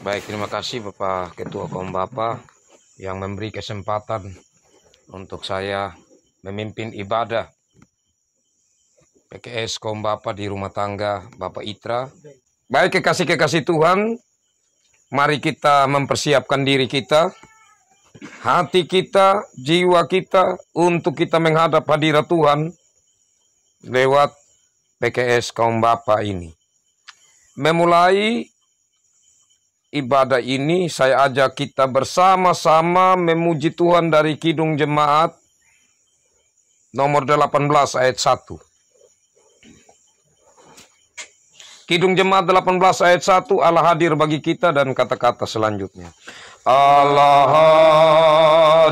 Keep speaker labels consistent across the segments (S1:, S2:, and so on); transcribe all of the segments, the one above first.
S1: Baik, terima kasih Bapak Ketua Kaum Bapa yang memberi kesempatan untuk saya memimpin ibadah PKS Kaum Bapa di rumah tangga Bapak Itra. Baik, kekasih-kekasih Tuhan, mari kita mempersiapkan diri kita, hati kita, jiwa kita untuk kita menghadap hadirat Tuhan lewat PKS Kaum Bapa ini. Memulai ibadah ini, saya ajak kita bersama-sama memuji Tuhan dari Kidung Jemaat nomor 18 ayat 1. Kidung Jemaat 18 ayat 1, Allah hadir bagi kita dan kata-kata selanjutnya. Allah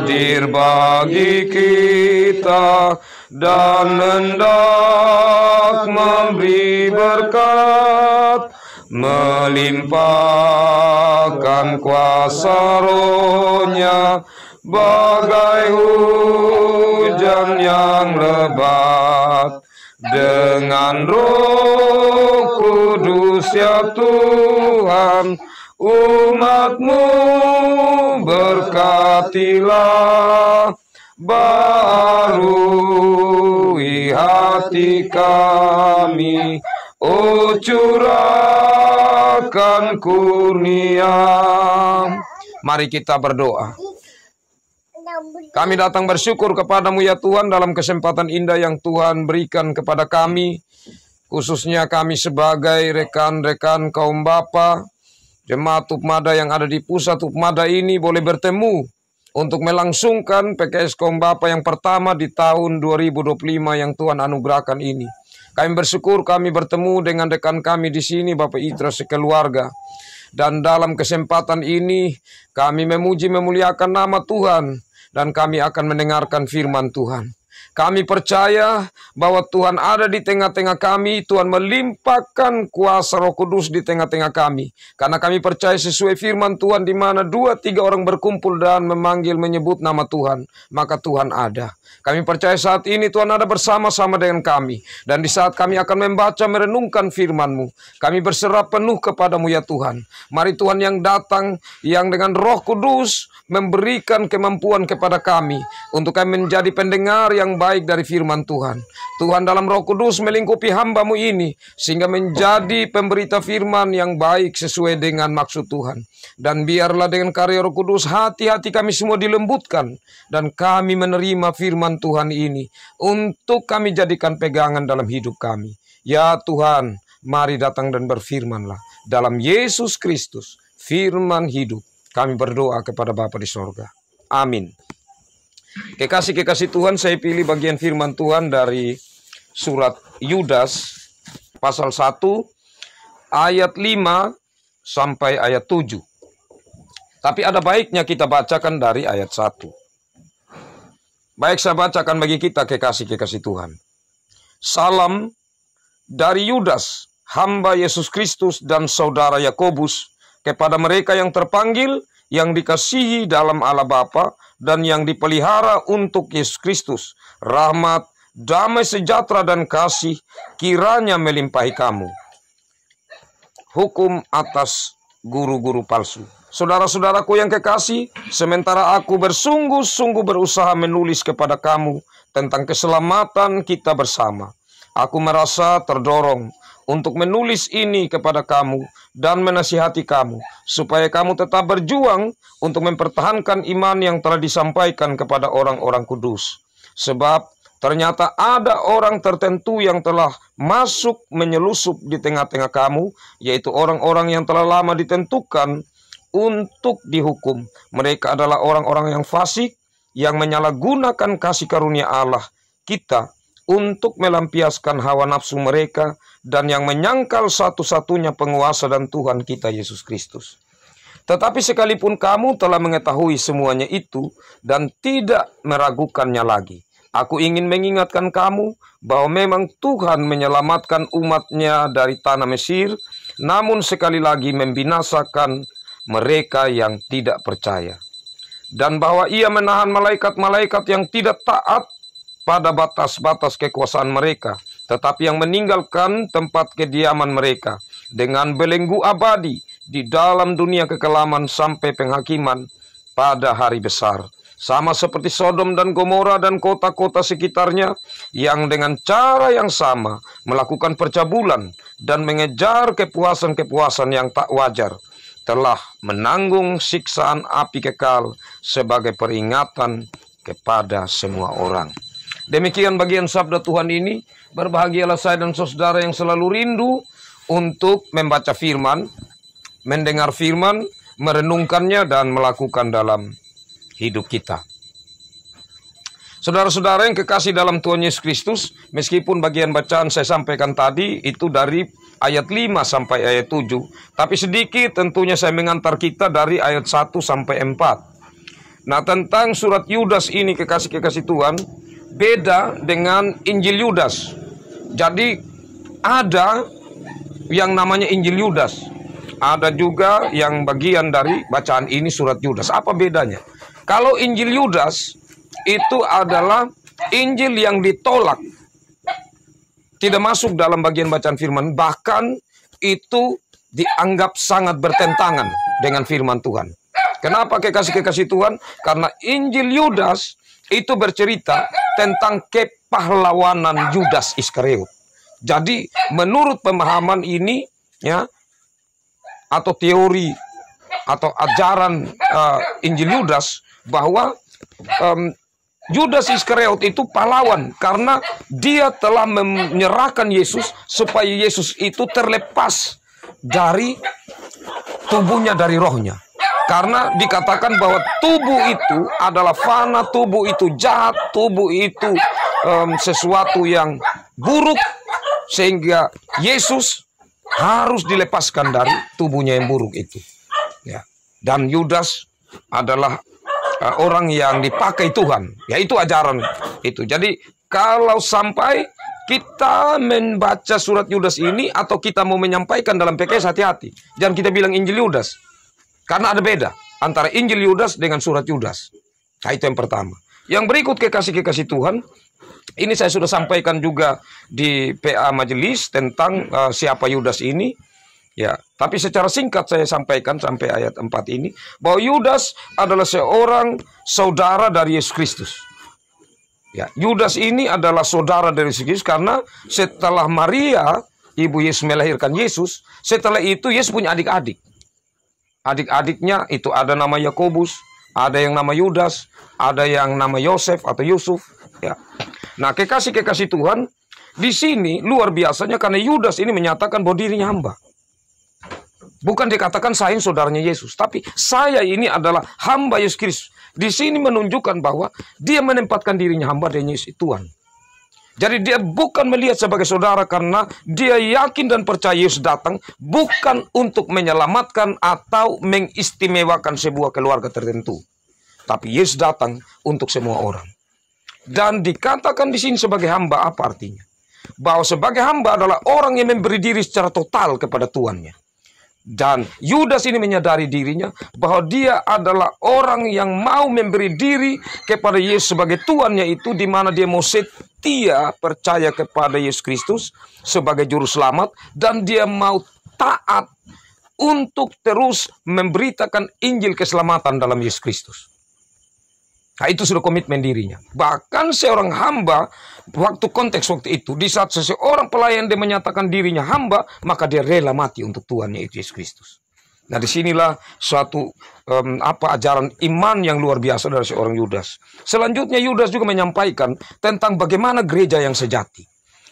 S1: hadir bagi kita dan hendak memberi berkat, melimpahkan kuasa Roh-Nya bagai hujan yang lebat. Dengan Roh Kudus ya Tuhan, umat-Mu berkatilah, baharui hati kami, oh curahkan kurnia. Mari kita berdoa. Kami datang bersyukur kepadamu ya Tuhan dalam kesempatan indah yang Tuhan berikan kepada kami, khususnya kami sebagai rekan-rekan kaum bapa, jemaat Upmada yang ada di pusat Upmada ini boleh bertemu untuk melangsungkan PKS Kaum Bapa yang pertama di tahun 2025 yang Tuhan anugerahkan ini. Kami bersyukur kami bertemu dengan rekan kami di sini, Bapak Itra sekeluarga. Dan dalam kesempatan ini kami memuji memuliakan nama Tuhan dan kami akan mendengarkan firman Tuhan. Kami percaya bahwa Tuhan ada di tengah-tengah kami, Tuhan melimpahkan kuasa Roh Kudus di tengah-tengah kami. Karena kami percaya sesuai firman Tuhan, di mana 2-3 orang berkumpul dan memanggil menyebut nama Tuhan, maka Tuhan ada. Kami percaya saat ini Tuhan ada bersama-sama dengan kami. Dan di saat kami akan membaca merenungkan firman-Mu, kami berserah penuh kepadamu ya Tuhan. Mari Tuhan yang datang, yang dengan Roh Kudus memberikan kemampuan kepada kami, untuk kami menjadi pendengar yang baik dari firman Tuhan. Tuhan dalam Roh Kudus melingkupi hamba-Mu ini, sehingga menjadi pemberita firman yang baik sesuai dengan maksud Tuhan. Dan biarlah dengan karya Roh Kudus hati-hati kami semua dilembutkan, dan kami menerima firman Tuhan ini untuk kami jadikan pegangan dalam hidup kami. Ya Tuhan, mari datang dan berfirmanlah. Dalam Yesus Kristus, firman hidup, kami berdoa kepada Bapa di sorga. Amin. Kekasih-kekasih Tuhan, saya pilih bagian firman Tuhan dari surat Yudas pasal 1 ayat 5 sampai ayat 7. Tapi ada baiknya kita bacakan dari ayat 1. Baik, saya bacakan bagi kita, kekasih-kekasih Tuhan. Salam dari Yudas, hamba Yesus Kristus dan saudara Yakobus, kepada mereka yang terpanggil, yang dikasihi dalam Allah Bapa, dan yang dipelihara untuk Yesus Kristus. Rahmat, damai sejahtera dan kasih kiranya melimpahi kamu. Hukum atas guru-guru palsu. Saudara-saudaraku yang kekasih, sementara aku bersungguh-sungguh berusaha menulis kepada kamu tentang keselamatan kita bersama, aku merasa terdorong untuk menulis ini kepada kamu dan menasihati kamu, supaya kamu tetap berjuang untuk mempertahankan iman yang telah disampaikan kepada orang-orang kudus. Sebab ternyata ada orang tertentu yang telah masuk menyelusup di tengah-tengah kamu, yaitu orang-orang yang telah lama ditentukan untuk dihukum. Mereka adalah orang-orang yang fasik, yang menyalahgunakan kasih karunia Allah kita untuk melampiaskan hawa nafsu mereka, dan yang menyangkal satu-satunya penguasa dan Tuhan kita Yesus Kristus. Tetapi sekalipun kamu telah mengetahui semuanya itu dan tidak meragukannya lagi, aku ingin mengingatkan kamu bahwa memang Tuhan menyelamatkan umatnya dari tanah Mesir, namun sekali lagi membinasakan mereka yang tidak percaya. Dan bahwa ia menahan malaikat-malaikat yang tidak taat pada batas-batas kekuasaan mereka, tetapi yang meninggalkan tempat kediaman mereka dengan belenggu abadi di dalam dunia kekelaman sampai penghakiman pada hari besar. Sama seperti Sodom dan Gomora dan kota-kota sekitarnya yang dengan cara yang sama melakukan percabulan dan mengejar kepuasan-kepuasan yang tak wajar, telah menanggung siksaan api kekal sebagai peringatan kepada semua orang. Demikian bagian sabda Tuhan ini. Berbahagialah saya dan saudara yang selalu rindu untuk membaca firman, mendengar firman, merenungkannya dan melakukan dalam hidup kita. Saudara-saudara yang kekasih dalam Tuhan Yesus Kristus, meskipun bagian bacaan saya sampaikan tadi itu dari ayat 5 sampai ayat 7, tapi sedikit tentunya saya mengantar kita dari ayat 1 sampai 4. Nah, tentang surat Yudas ini, kekasih-kekasih Tuhan, beda dengan Injil Yudas. Jadi ada yang namanya Injil Yudas, ada juga yang bagian dari bacaan ini surat Yudas. Apa bedanya? Kalau Injil Yudas itu adalah Injil yang ditolak, tidak masuk dalam bagian bacaan firman, bahkan itu dianggap sangat bertentangan dengan firman Tuhan. Kenapa kekasih-kekasih Tuhan? Karena Injil Yudas itu bercerita tentang kepahlawanan Yudas Iskariot. Jadi menurut pemahaman ini, ya, atau teori atau ajaran Injil Yudas, bahwa Yudas Iskariot itu pahlawan karena dia telah menyerahkan Yesus supaya Yesus itu terlepas dari tubuhnya, dari rohnya. Karena dikatakan bahwa tubuh itu adalah fana, tubuh itu jahat, tubuh itu sesuatu yang buruk, sehingga Yesus harus dilepaskan dari tubuhnya yang buruk itu. Ya. Dan Yudas adalah orang yang dipakai Tuhan, yaitu ajaran itu. Jadi kalau sampai kita membaca surat Yudas ini atau kita mau menyampaikan dalam PKS, hati-hati. Jangan kita bilang Injil Yudas. Karena ada beda antara Injil Yudas dengan surat Yudas. Nah, itu yang pertama. Yang berikut kekasih-kekasih Tuhan, ini saya sudah sampaikan juga di PA Majelis tentang siapa Yudas ini. Ya, tapi secara singkat saya sampaikan sampai ayat 4 ini, bahwa Yudas adalah seorang saudara dari Yesus Kristus. Ya, Yudas ini adalah saudara dari Yesus Kristus karena setelah Maria, ibu Yesus, melahirkan Yesus, setelah itu Yesus punya adik-adik. Adik-adiknya itu ada nama Yakobus, ada yang nama Yudas, ada yang nama Yosef atau Yusuf. Ya. Nah, kekasih-kekasih Tuhan, di sini luar biasanya karena Yudas ini menyatakan bahwa dirinya hamba. Bukan dikatakan saya saudaranya Yesus, tapi saya ini adalah hamba Yesus Kristus. Di sini menunjukkan bahwa dia menempatkan dirinya hamba dan Yesus Tuhan. Jadi dia bukan melihat sebagai saudara karena dia yakin dan percaya Yesus datang bukan untuk menyelamatkan atau mengistimewakan sebuah keluarga tertentu. Tapi Yesus datang untuk semua orang. Dan dikatakan di sini sebagai hamba, apa artinya? Bahwa sebagai hamba adalah orang yang memberi diri secara total kepada tuannya. Dan Yudas ini menyadari dirinya bahwa dia adalah orang yang mau memberi diri kepada Yesus sebagai tuannya, itu di mana dia mau setia percaya kepada Yesus Kristus sebagai juru selamat, dan dia mau taat untuk terus memberitakan Injil keselamatan dalam Yesus Kristus. Nah, itu sudah komitmen dirinya. Bahkan seorang hamba, konteks waktu itu, di saat seseorang pelayan dia menyatakan dirinya hamba, maka dia rela mati untuk Tuhannya, itu Yesus Kristus. Nah, disinilah suatu ajaran iman yang luar biasa dari seorang Yudas. Selanjutnya Yudas juga menyampaikan tentang bagaimana gereja yang sejati.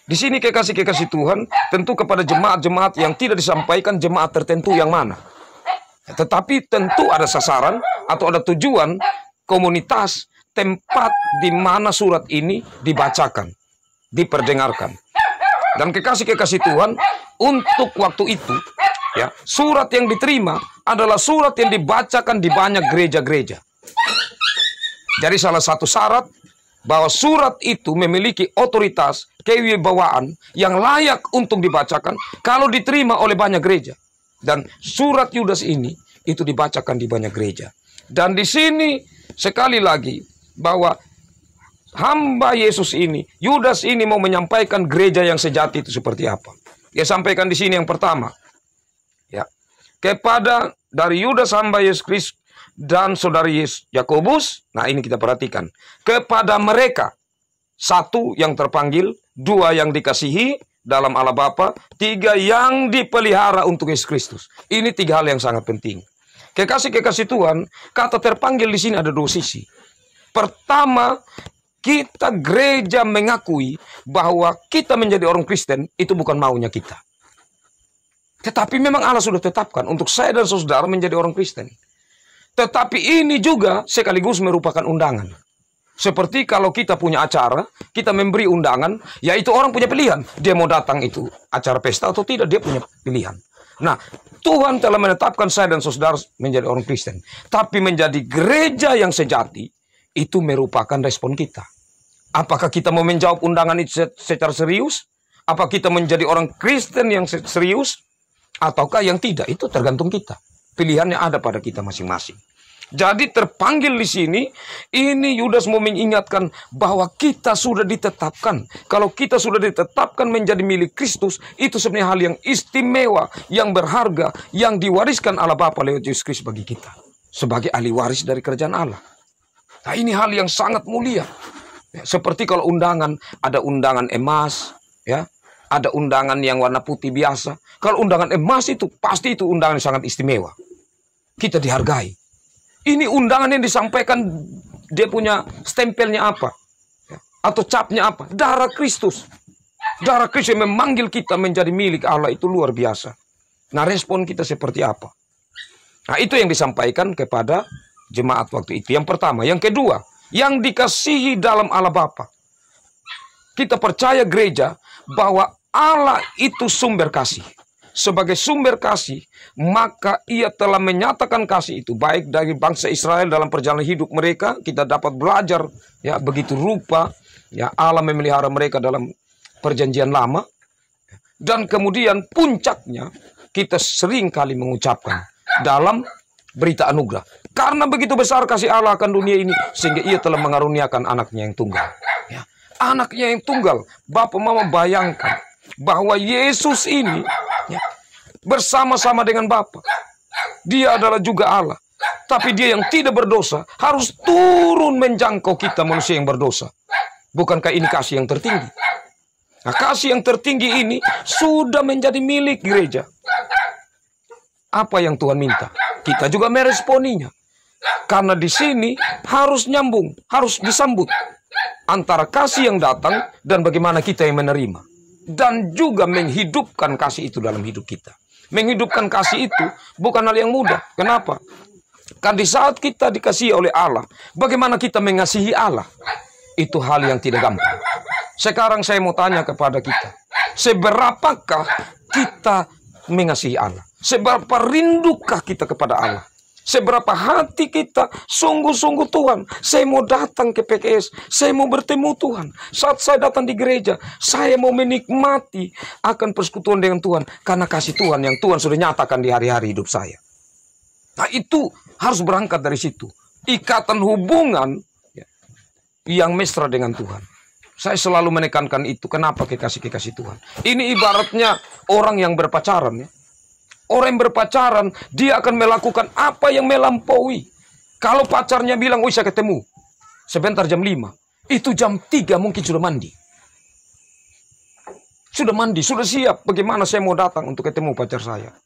S1: Di sini kekasih-kekasih Tuhan, tentu kepada jemaat-jemaat yang tidak disampaikan jemaat tertentu yang mana. Tetapi tentu ada sasaran atau ada tujuan, komunitas, tempat di mana surat ini dibacakan, diperdengarkan. Dan kekasih-kekasih Tuhan, untuk waktu itu, ya, surat yang diterima adalah surat yang dibacakan di banyak gereja-gereja. Jadi salah satu syarat bahwa surat itu memiliki otoritas, kewibawaan yang layak untuk dibacakan kalau diterima oleh banyak gereja. Dan surat Yudas ini itu dibacakan di banyak gereja. Dan di sini sekali lagi bahwa hamba Yesus ini, Yudas ini mau menyampaikan gereja yang sejati itu seperti apa. Dia sampaikan di sini yang pertama. Ya. kepada dari Yudas hamba Yesus Kristus dan saudari Yakobus. Nah, ini kita perhatikan. Kepada mereka, satu yang terpanggil, dua yang dikasihi dalam Allah Bapa, tiga yang dipelihara untuk Yesus Kristus. Ini tiga hal yang sangat penting. Kekasih-kekasih Tuhan, kata terpanggil di sini ada dua sisi. Pertama, kita gereja mengakui bahwa kita menjadi orang Kristen itu bukan maunya kita. Tetapi memang Allah sudah tetapkan untuk saya dan saudara menjadi orang Kristen. Tetapi ini juga sekaligus merupakan undangan. Seperti kalau kita punya acara, kita memberi undangan, yaitu orang punya pilihan. Dia mau datang itu acara pesta atau tidak, dia punya pilihan. Nah, Tuhan telah menetapkan saya dan saudara menjadi orang Kristen. Tapi menjadi gereja yang sejati, itu merupakan respon kita. Apakah kita mau menjawab undangan itu secara serius? Apakah kita menjadi orang Kristen yang serius? Ataukah yang tidak? Itu tergantung kita. Pilihannya ada pada kita masing-masing. Jadi terpanggil di sini, ini Yudas mau mengingatkan bahwa kita sudah ditetapkan. Kalau kita sudah ditetapkan menjadi milik Kristus, itu sebenarnya hal yang istimewa, yang berharga, yang diwariskan Allah Bapa lewat Yesus Kristus bagi kita. Sebagai ahli waris dari kerajaan Allah. Nah, ini hal yang sangat mulia. Seperti kalau undangan, ada undangan emas, ya, ada undangan yang warna putih biasa. Kalau undangan emas itu, pasti itu undangan yang sangat istimewa. Kita dihargai. Ini undangan yang disampaikan, dia punya stempelnya apa? Atau capnya apa? Darah Kristus. Darah Kristus yang memanggil kita menjadi milik Allah, itu luar biasa. Nah, respon kita seperti apa? Nah, itu yang disampaikan kepada jemaat waktu itu. Yang pertama. Yang kedua, yang dikasihi dalam Allah Bapa. Kita percaya gereja bahwa Allah itu sumber kasih. Sebagai sumber kasih, maka ia telah menyatakan kasih itu baik dari bangsa Israel dalam perjalanan hidup mereka. Kita dapat belajar, ya, begitu rupa, ya, Allah memelihara mereka dalam perjanjian lama. Dan kemudian puncaknya kita sering kali mengucapkan dalam berita anugerah. Karena begitu besar kasih Allah akan dunia ini, sehingga ia telah mengaruniakan anaknya yang tunggal. Ya, anaknya yang tunggal. Bapak Mama bayangkan bahwa Yesus ini, ya, bersama-sama dengan Bapa. Dia adalah juga Allah. Tapi dia yang tidak berdosa harus turun menjangkau kita manusia yang berdosa. Bukankah ini kasih yang tertinggi? Nah, kasih yang tertinggi ini sudah menjadi milik gereja. Apa yang Tuhan minta? Kita juga meresponinya. Karena di sini harus nyambung, harus disambut antara kasih yang datang dan bagaimana kita yang menerima. Dan juga menghidupkan kasih itu dalam hidup kita. Menghidupkan kasih itu bukan hal yang mudah. Kenapa? Karena di saat kita dikasihi oleh Allah, bagaimana kita mengasihi Allah? Itu hal yang tidak gampang. Sekarang saya mau tanya kepada kita. Seberapakah kita mengasihi Allah? Seberapa rindukah kita kepada Allah? Seberapa hati kita sungguh-sungguh Tuhan, saya mau datang ke PKS, saya mau bertemu Tuhan. Saat saya datang di gereja, saya mau menikmati akan persekutuan dengan Tuhan. Karena kasih Tuhan yang Tuhan sudah nyatakan di hari-hari hidup saya. Nah, itu harus berangkat dari situ. Ikatan hubungan, ya, yang mesra dengan Tuhan. Saya selalu menekankan itu. Kenapa kekasih-kekasih Tuhan? Ini ibaratnya orang yang berpacaran, ya. Orang yang berpacaran, dia akan melakukan apa yang melampaui. Kalau pacarnya bilang, "Oh, saya ketemu sebentar jam 5." Itu jam 3 mungkin sudah mandi. Sudah mandi, sudah siap. Bagaimana saya mau datang untuk ketemu pacar saya?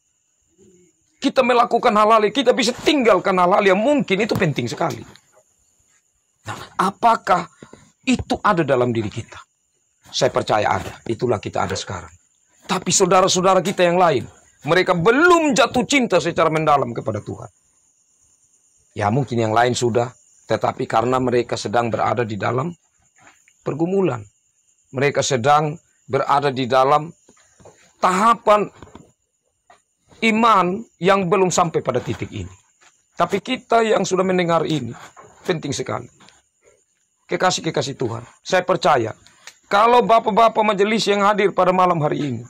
S1: Kita melakukan hal-hal, kita bisa tinggalkan hal-hal yang mungkin itu penting sekali. Nah, apakah itu ada dalam diri kita? Saya percaya ada. Itulah kita ada sekarang. Tapi saudara-saudara kita yang lain, mereka belum jatuh cinta secara mendalam kepada Tuhan. Ya, mungkin yang lain sudah, tetapi karena mereka sedang berada di dalam pergumulan. Mereka sedang berada di dalam tahapan iman yang belum sampai pada titik ini. Tapi kita yang sudah mendengar ini, penting sekali. Kekasih-kekasih Tuhan, saya percaya, kalau bapak-bapak majelis yang hadir pada malam hari ini,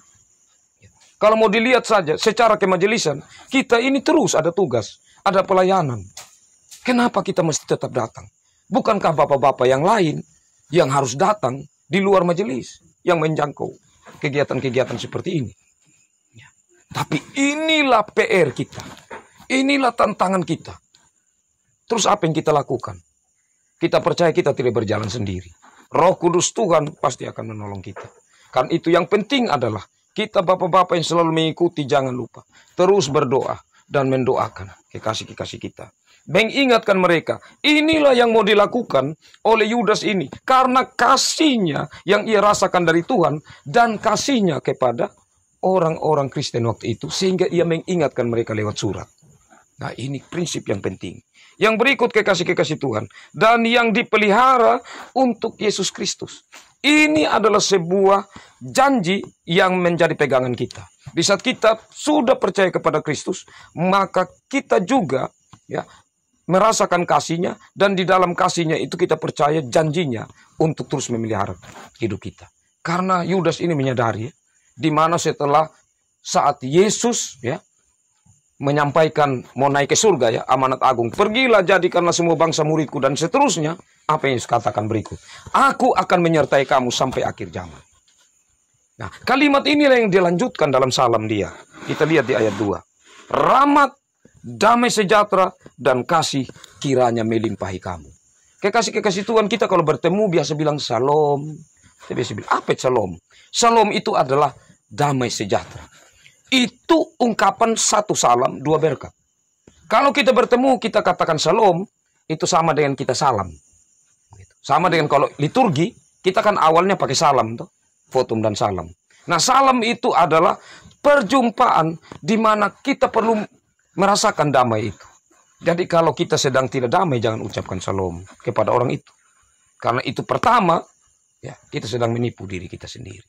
S1: kalau mau dilihat saja secara kemajelisan, kita ini terus ada tugas, ada pelayanan. Kenapa kita mesti tetap datang? Bukankah bapak-bapak yang lain yang harus datang di luar majelis, yang menjangkau kegiatan-kegiatan seperti ini? Tapi inilah PR kita. Inilah tantangan kita. Terus apa yang kita lakukan? Kita percaya kita tidak berjalan sendiri. Roh Kudus Tuhan pasti akan menolong kita. Kan itu yang penting adalah kita bapak-bapak yang selalu mengikuti, jangan lupa terus berdoa dan mendoakan kekasih-kekasih kita. Mengingatkan mereka, inilah yang mau dilakukan oleh Yudas ini. Karena kasihnya yang ia rasakan dari Tuhan dan kasihnya kepada orang-orang Kristen waktu itu. Sehingga ia mengingatkan mereka lewat surat. Nah, ini prinsip yang penting. Yang berikut kekasih-kekasih Tuhan. Dan yang dipelihara untuk Yesus Kristus. Ini adalah sebuah janji yang menjadi pegangan kita. Di saat kita sudah percaya kepada Kristus, maka kita juga ya merasakan kasihnya, dan di dalam kasihnya itu kita percaya janjinya untuk terus memelihara hidup kita. Karena Yudas ini menyadari, di mana setelah saat Yesus ya menyampaikan mau naik ke surga ya, amanat agung, pergilah jadikanlah semua bangsa muridku, dan seterusnya, apa yang Yesus katakan berikut, aku akan menyertai kamu sampai akhir zaman. Nah, kalimat inilah yang dilanjutkan dalam salam dia. Kita lihat di ayat 2. Rahmat, damai sejahtera, dan kasih kiranya melimpahi kamu. Kekasih-kekasih Tuhan, kita kalau bertemu biasa bilang shalom. Kita biasa bilang, apa shalom? Shalom itu adalah damai sejahtera. Itu ungkapan satu salam, dua berkat. Kalau kita bertemu, kita katakan shalom, itu sama dengan kita salam. Sama dengan kalau liturgi, kita kan awalnya pakai salam, tuh, votum dan salam. Nah, salam itu adalah perjumpaan di mana kita perlu merasakan damai itu. Jadi kalau kita sedang tidak damai, jangan ucapkan shalom kepada orang itu. Karena itu pertama, ya kita sedang menipu diri kita sendiri.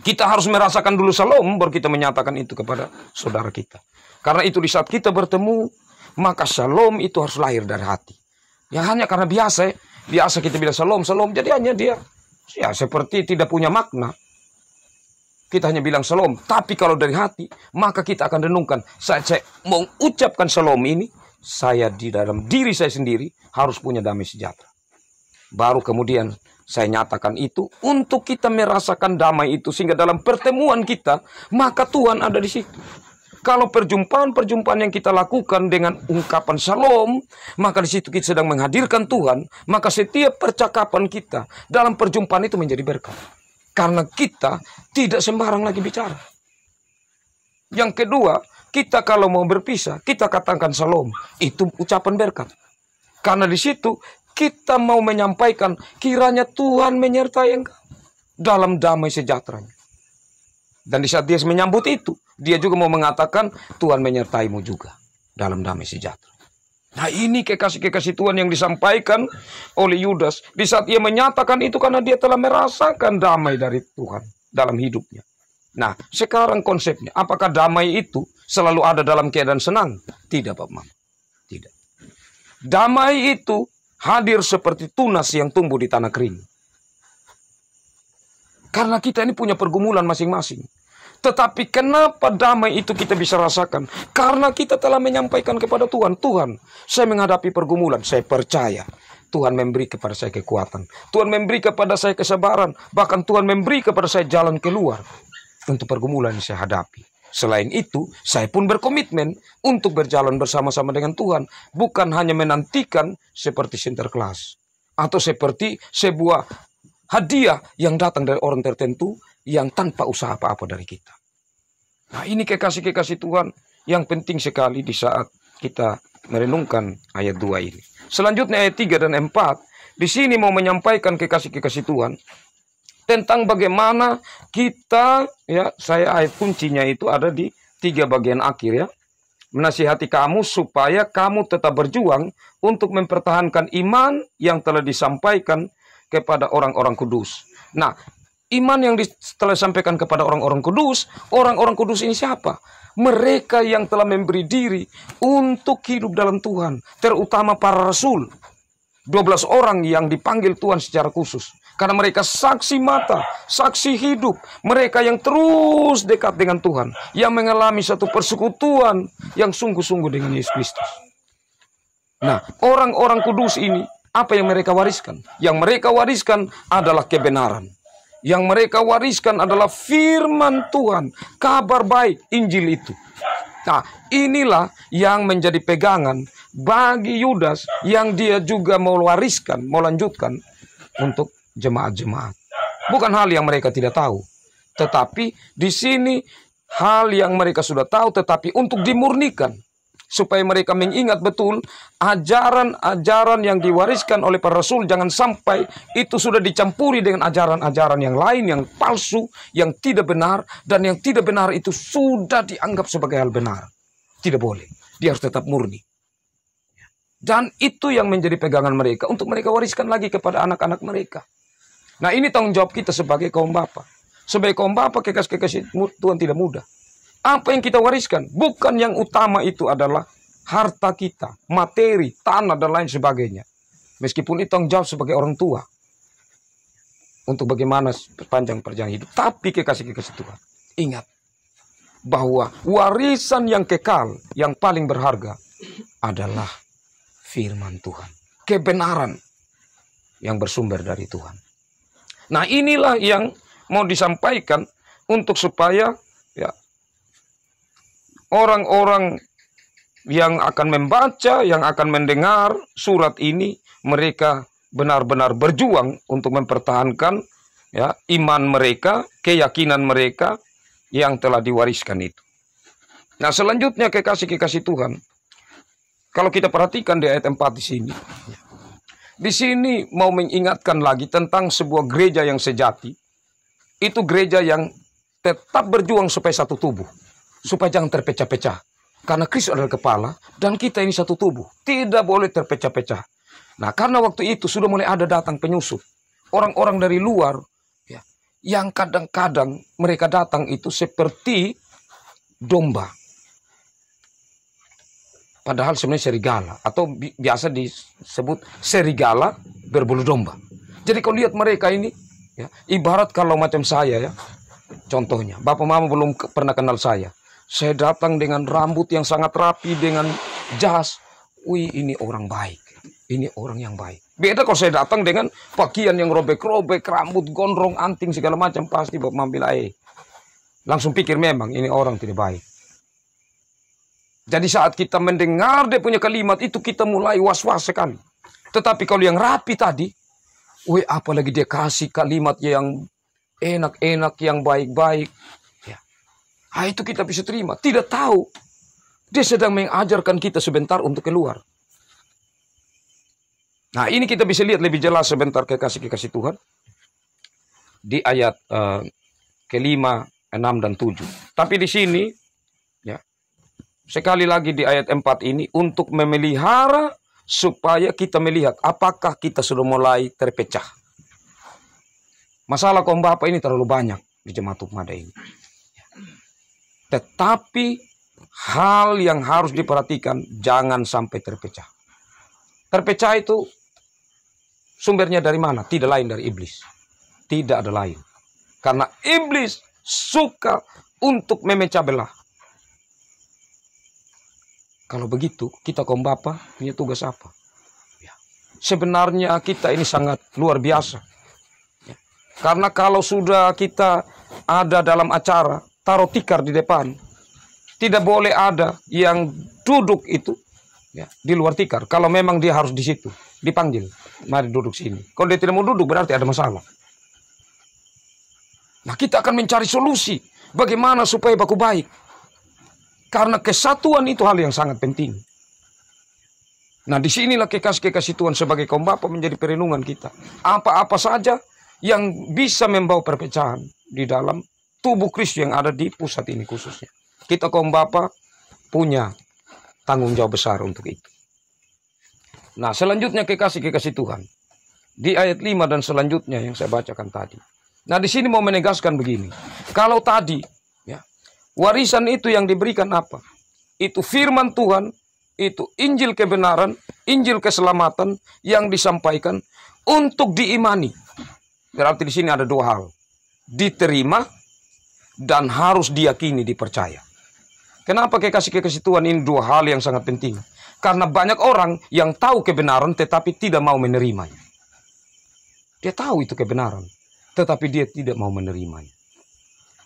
S1: Kita harus merasakan dulu shalom, baru kita menyatakan itu kepada saudara kita. Karena itu di saat kita bertemu, maka shalom itu harus lahir dari hati. Ya hanya karena biasa kita bilang shalom, shalom, jadi hanya dia ya seperti tidak punya makna. Kita hanya bilang shalom, tapi kalau dari hati, maka kita akan renungkan, saat saya mau ucapkan shalom ini, saya di dalam diri saya sendiri harus punya damai sejahtera. Baru kemudian saya nyatakan itu untuk kita merasakan damai itu, sehingga dalam pertemuan kita, maka Tuhan ada di situ. Kalau perjumpaan-perjumpaan yang kita lakukan dengan ungkapan shalom, maka di situ kita sedang menghadirkan Tuhan, maka setiap percakapan kita dalam perjumpaan itu menjadi berkat. Karena kita tidak sembarang lagi bicara. Yang kedua, kita kalau mau berpisah, kita katakan shalom. Itu ucapan berkat. Karena di situ kita mau menyampaikan kiranya Tuhan menyertai engkau dalam damai sejahteranya. Dan di saat dia menyambut itu, dia juga mau mengatakan Tuhan menyertaimu juga dalam damai sejahtera. Nah, ini kekasih-kekasih Tuhan yang disampaikan oleh Yudas. Di saat ia menyatakan itu karena dia telah merasakan damai dari Tuhan dalam hidupnya. Nah, sekarang konsepnya, apakah damai itu selalu ada dalam keadaan senang? Tidak, Pak Mama. Tidak. Damai itu hadir seperti tunas yang tumbuh di tanah kering. Karena kita ini punya pergumulan masing-masing. Tetapi kenapa damai itu kita bisa rasakan? Karena kita telah menyampaikan kepada Tuhan, Tuhan, saya menghadapi pergumulan, saya percaya Tuhan memberi kepada saya kekuatan. Tuhan memberi kepada saya kesabaran. Bahkan Tuhan memberi kepada saya jalan keluar untuk pergumulan yang saya hadapi. Selain itu, saya pun berkomitmen untuk berjalan bersama-sama dengan Tuhan. Bukan hanya menantikan seperti Sinterklas. Atau seperti sebuah hadiah yang datang dari orang tertentu yang tanpa usaha apa-apa dari kita. Nah, ini kekasih-kekasih Tuhan yang penting sekali di saat kita merenungkan ayat 2 ini. Selanjutnya ayat 3 dan 4. Di sini mau menyampaikan kekasih-kekasih Tuhan tentang bagaimana kita, ya, saya ayat kuncinya itu ada di 3 bagian akhir ya. Menasihati kamu supaya kamu tetap berjuang untuk mempertahankan iman yang telah disampaikan kepada orang-orang kudus. Nah, iman yang telah disampaikan kepada orang-orang kudus ini siapa? Mereka yang telah memberi diri untuk hidup dalam Tuhan. Terutama para rasul. 12 orang yang dipanggil Tuhan secara khusus. Karena mereka saksi mata, saksi hidup. Mereka yang terus dekat dengan Tuhan. Yang mengalami satu persekutuan yang sungguh-sungguh dengan Yesus Kristus. Nah, orang-orang kudus ini, apa yang mereka wariskan? Yang mereka wariskan adalah kebenaran. Yang mereka wariskan adalah firman Tuhan, kabar baik, Injil itu. Nah, inilah yang menjadi pegangan bagi Yudas yang dia juga mau wariskan, mau lanjutkan untuk jemaat-jemaat. Bukan hal yang mereka tidak tahu, tetapi di sini hal yang mereka sudah tahu, tetapi untuk dimurnikan. Supaya mereka mengingat betul ajaran-ajaran yang diwariskan oleh para rasul, jangan sampai itu sudah dicampuri dengan ajaran-ajaran yang lain, yang palsu, yang tidak benar. Dan yang tidak benar itu sudah dianggap sebagai hal benar. Tidak boleh, dia harus tetap murni. Dan itu yang menjadi pegangan mereka, untuk mereka wariskan lagi kepada anak-anak mereka. Nah, ini tanggung jawab kita sebagai kaum bapa. Sebagai kaum bapa, kekasih-kekasih Tuhan tidak mudah. Apa yang kita wariskan? Bukan yang utama itu adalah harta kita, materi, tanah, dan lain sebagainya. Meskipun itu tanggung jawab sebagai orang tua. Untuk bagaimana sepanjang perjalanan hidup. Tapi kekasih-kekasih Tuhan, ingat bahwa warisan yang kekal, yang paling berharga adalah firman Tuhan. Kebenaran yang bersumber dari Tuhan. Nah, inilah yang mau disampaikan untuk supaya orang-orang yang akan membaca, yang akan mendengar surat ini, mereka benar-benar berjuang untuk mempertahankan iman mereka, keyakinan mereka yang telah diwariskan itu. Nah, selanjutnya kekasih-kekasih Tuhan, kalau kita perhatikan di ayat 4 di sini. Di sini mau mengingatkan lagi tentang sebuah gereja yang sejati. Itu gereja yang tetap berjuang supaya satu tubuh. Supaya jangan terpecah-pecah. Karena Kristus adalah kepala dan kita ini satu tubuh. Tidak boleh terpecah-pecah. Nah, karena waktu itu sudah mulai ada datang penyusup. Orang-orang dari luar yang kadang-kadang mereka datang itu seperti domba. Padahal sebenarnya serigala. Atau biasa disebut serigala berbulu domba. Jadi kalau lihat mereka ini, ibarat kalau macam saya contohnya, Bapak Mama belum pernah kenal saya. Saya datang dengan rambut yang sangat rapi, dengan jas. Wih, ini orang baik. Ini orang yang baik. Beda kalau saya datang dengan pakaian yang robek-robek, rambut gondrong, anting, segala macam. Pasti Bapak Mama bilang, langsung pikir memang ini orang tidak baik. Jadi saat kita mendengar dia punya kalimat itu, kita mulai was-was sekali. Tetapi kalau yang rapi tadi, apalagi dia kasih kalimat yang enak-enak, yang baik-baik. Itu kita bisa terima. Tidak tahu dia sedang mengajarkan kita sebentar untuk keluar. Nah, ini kita bisa lihat lebih jelas sebentar kekasih-kekasih Tuhan. Di ayat ke-5, 6, dan 7. Tapi di sini, sekali lagi di ayat 4 ini, untuk memelihara supaya kita melihat apakah kita sudah mulai terpecah. Masalah kaum bapa ini terlalu banyak di jemaat Tukmada ini. Tetapi hal yang harus diperhatikan, jangan sampai terpecah. Terpecah itu sumbernya dari mana? Tidak lain dari iblis. Tidak ada lain. Karena iblis suka untuk memecah belah. Kalau begitu, kita kaum bapa punya tugas apa? Sebenarnya kita ini sangat luar biasa. Karena kalau sudah kita ada dalam acara, taruh tikar di depan. Tidak boleh ada yang duduk itu di luar tikar. Kalau memang dia harus di situ, dipanggil. Mari duduk sini. Kalau dia tidak mau duduk, berarti ada masalah. Nah, kita akan mencari solusi. Bagaimana supaya baku baik. Karena kesatuan itu hal yang sangat penting. Nah, disinilah kekasih-kekasih Tuhan sebagai kaum bapa menjadi perenungan kita. Apa-apa saja yang bisa membawa perpecahan di dalam tubuh Kristus yang ada di pusat ini khususnya. Kita kaum bapa punya tanggung jawab besar untuk itu. Nah, selanjutnya kekasih-kekasih Tuhan. Di ayat 5 dan selanjutnya yang saya bacakan tadi. Nah, di sini mau menegaskan begini. Kalau tadi warisan itu yang diberikan apa? Itu firman Tuhan, itu Injil kebenaran, Injil keselamatan yang disampaikan untuk diimani. Berarti di sini ada dua hal. Diterima dan harus diyakini, dipercaya. Kenapa kekasih-kekasih Tuhan ini dua hal yang sangat penting? Karena banyak orang yang tahu kebenaran tetapi tidak mau menerimanya. Dia tahu itu kebenaran, tetapi dia tidak mau menerimanya.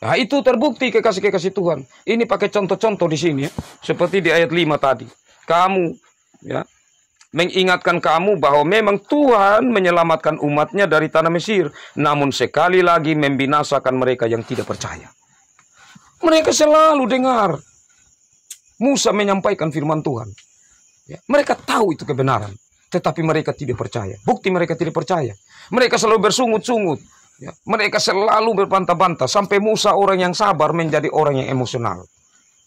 S1: Nah, itu terbukti kekasih-kekasih Tuhan. Ini pakai contoh-contoh di sini ya. Seperti di ayat 5 tadi. Kamu ya, mengingatkan kamu bahwa memang Tuhan menyelamatkan umatnya dari tanah Mesir. Namun sekali lagi membinasakan mereka yang tidak percaya. Mereka selalu dengar Musa menyampaikan firman Tuhan. Ya, mereka tahu itu kebenaran. Tetapi mereka tidak percaya. Bukti mereka tidak percaya. Mereka selalu bersungut-sungut. Ya, mereka selalu berbantah-bantah. Sampai Musa orang yang sabar menjadi orang yang emosional.